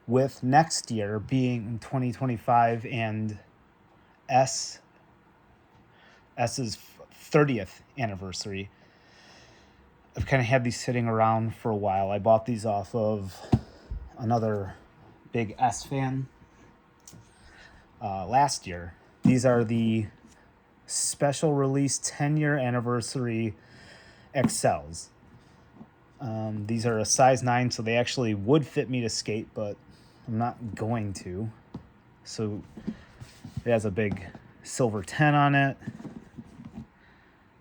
with next year being 2025 and S's 30th anniversary. I've kind of had these sitting around for a while. I bought these off of another big S fan last year. These are the special release 10-year anniversary Accels. These are a size 9, so they actually would fit me to skate, but I'm not going to. So it has a big silver 10 on it,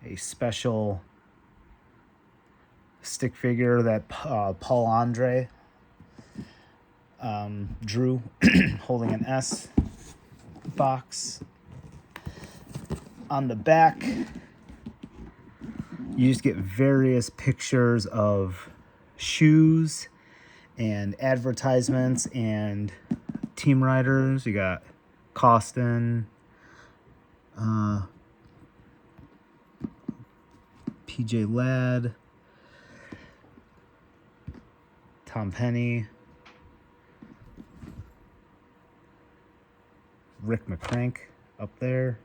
a special stick figure that Paul Andre drew holding an S box. On the back, you just get various pictures of shoes and advertisements and team riders. You got Costin, PJ Ladd, Tom Penny, Rick McCrank up there.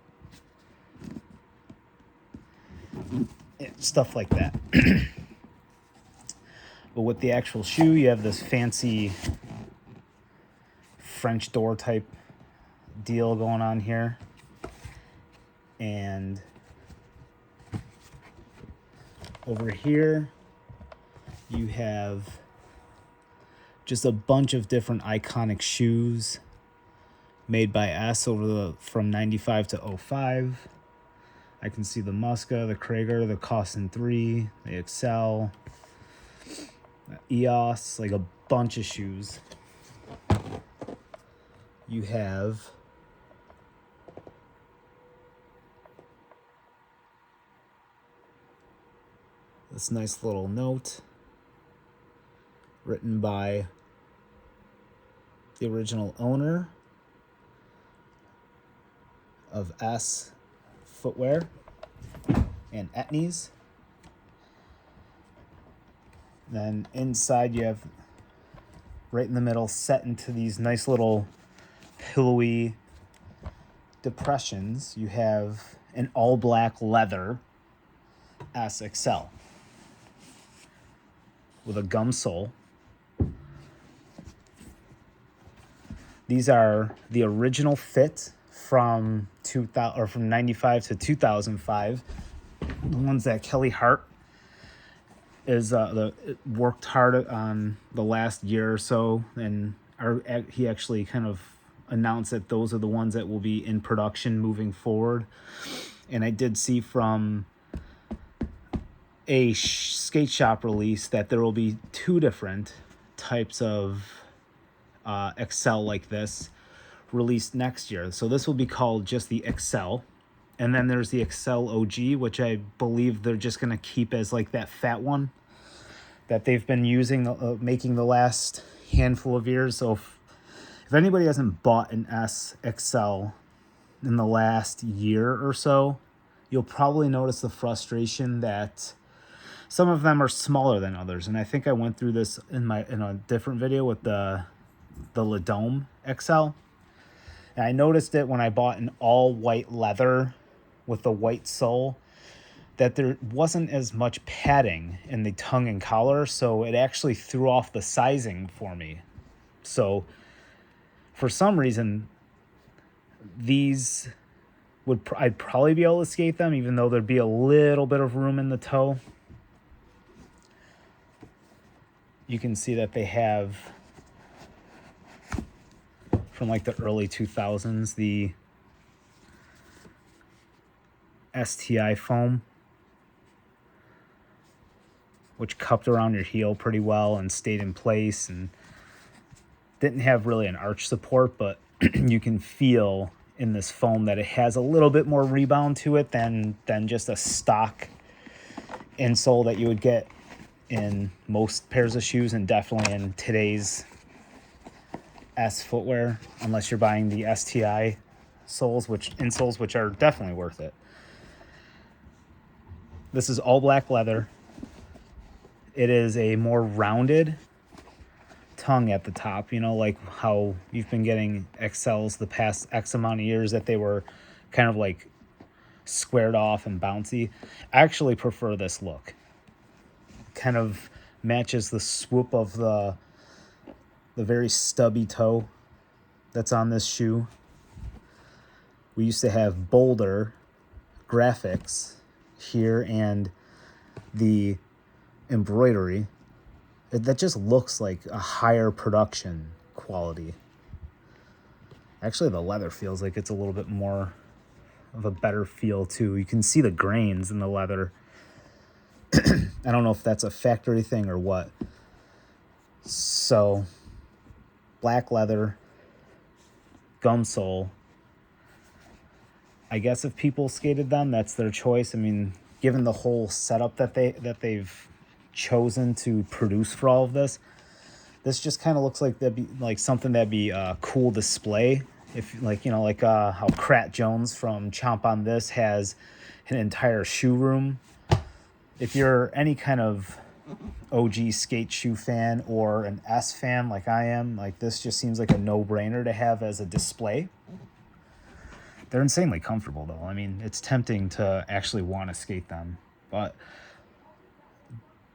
Stuff like that. But with the actual shoe, you have this fancy French door type deal going on here. And over here, you have just a bunch of different iconic shoes made by S from 95 to 05. I can see the Muska, the Krager, the Costin 3, the Accel, the EOS, like a bunch of shoes. You have this nice little note written by the original owner of S Footwear and Etnies. Then inside you have, right in the middle, set into these nice little pillowy depressions, you have an all black leather S Accel with a gum sole. These are the original fit from 2000 or from 95 to 2005. The ones that Kelly Hart is worked hard on the last year or so, and he actually kind of announced that those are the ones that will be in production moving forward. And I did see from a skate shop release that there will be 2 different types of Accel like this released next year. So this will be called just the Accel, and then there's the Accel OG, which I believe they're just going to keep as like that fat one that they've been using, making the last handful of years. So if anybody hasn't bought an S Accel in the last year or so, you'll probably notice the frustration that some of them are smaller than others. And I think I went through this in a different video with the Ladome Accel. And I noticed it when I bought an all white leather with the white sole, that there wasn't as much padding in the tongue and collar, so it actually threw off the sizing for me. So for some reason, these I'd probably be able to skate them, even though there'd be a little bit of room in the toe. You can see that they have, from like the early 2000s, the STI foam, which cupped around your heel pretty well and stayed in place and didn't have really an arch support, but you can feel in this foam that it has a little bit more rebound to it than just a stock insole that you would get in most pairs of shoes, and definitely in today's S footwear, unless you're buying the STI insoles, which are definitely worth it. This is all black leather. It is a more rounded tongue at the top, you know, like how you've been getting Accels the past X amount of years that they were kind of like squared off and bouncy. I actually prefer this look. Kind of matches the swoop of the very stubby toe that's on this shoe. We used to have bolder graphics here and the embroidery. That just looks like a higher production quality. Actually, the leather feels like it's a little bit more of a better feel too. You can see the grains in the leather. I don't know if that's a factory thing or what. So, black leather, gum sole. I guess if people skated them, that's their choice. I mean, given the whole setup that they've chosen to produce for all of this, this just kind of looks like that'd be like something that'd be a cool display. If like, you know, like how Crat Jones from Chomp on This has an entire shoe room. If you're any kind of OG skate shoe fan or an S fan like I am, like this just seems like a no-brainer to have as a display. They're insanely comfortable though. I mean, it's tempting to actually want to skate them, but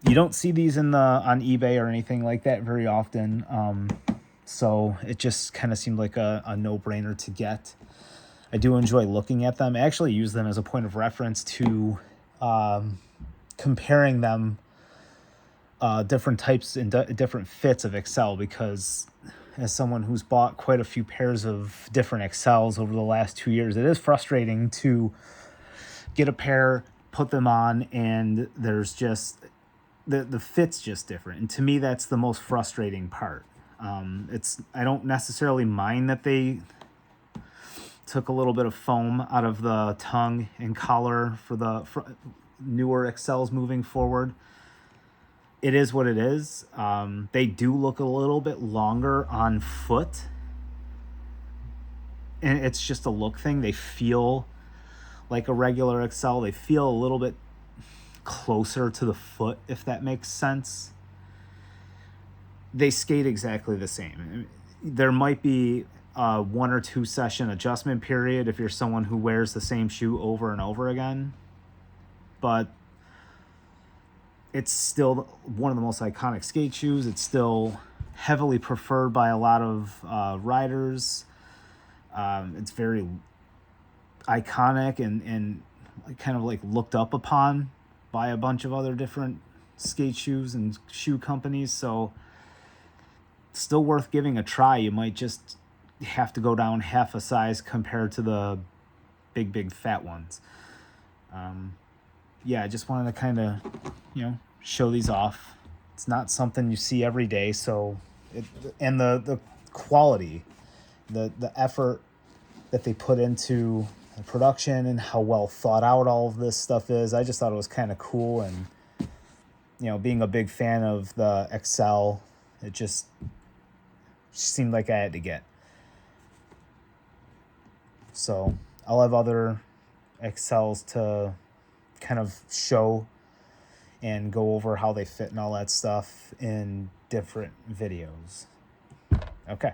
you don't see these on eBay or anything like that very often. So it just kind of seemed like a no-brainer to get. I do enjoy looking at them. I actually use them as a point of reference to comparing them, different types and different fits of Accel, because as someone who's bought quite a few pairs of different Accels over the last 2 years, it is frustrating to get a pair, put them on, and there's just the fit's just different. And to me, that's the most frustrating part. I don't necessarily mind that they took a little bit of foam out of the tongue and collar for the newer Accels moving forward. It is what it is. They do look a little bit longer on foot, and it's just a look thing. They feel like a regular Accel. They feel a little bit closer to the foot, if that makes sense. They skate exactly the same. There might be a 1 or 2 session adjustment period if you're someone who wears the same shoe over and over again, but it's still one of the most iconic skate shoes. It's still heavily preferred by a lot of riders. It's very iconic and kind of like looked up upon by a bunch of other different skate shoes and shoe companies. So still worth giving a try. You might just have to go down half a size compared to the big fat ones. Yeah, I just wanted to kind of, show these off. It's not something you see every day, so and the quality, the effort that they put into the production and how well thought out all of this stuff is, I just thought it was kind of cool. And being a big fan of the Accel, it just seemed like I had to get. So I'll have other Accels to kind of show and go over how they fit and all that stuff in different videos. Okay.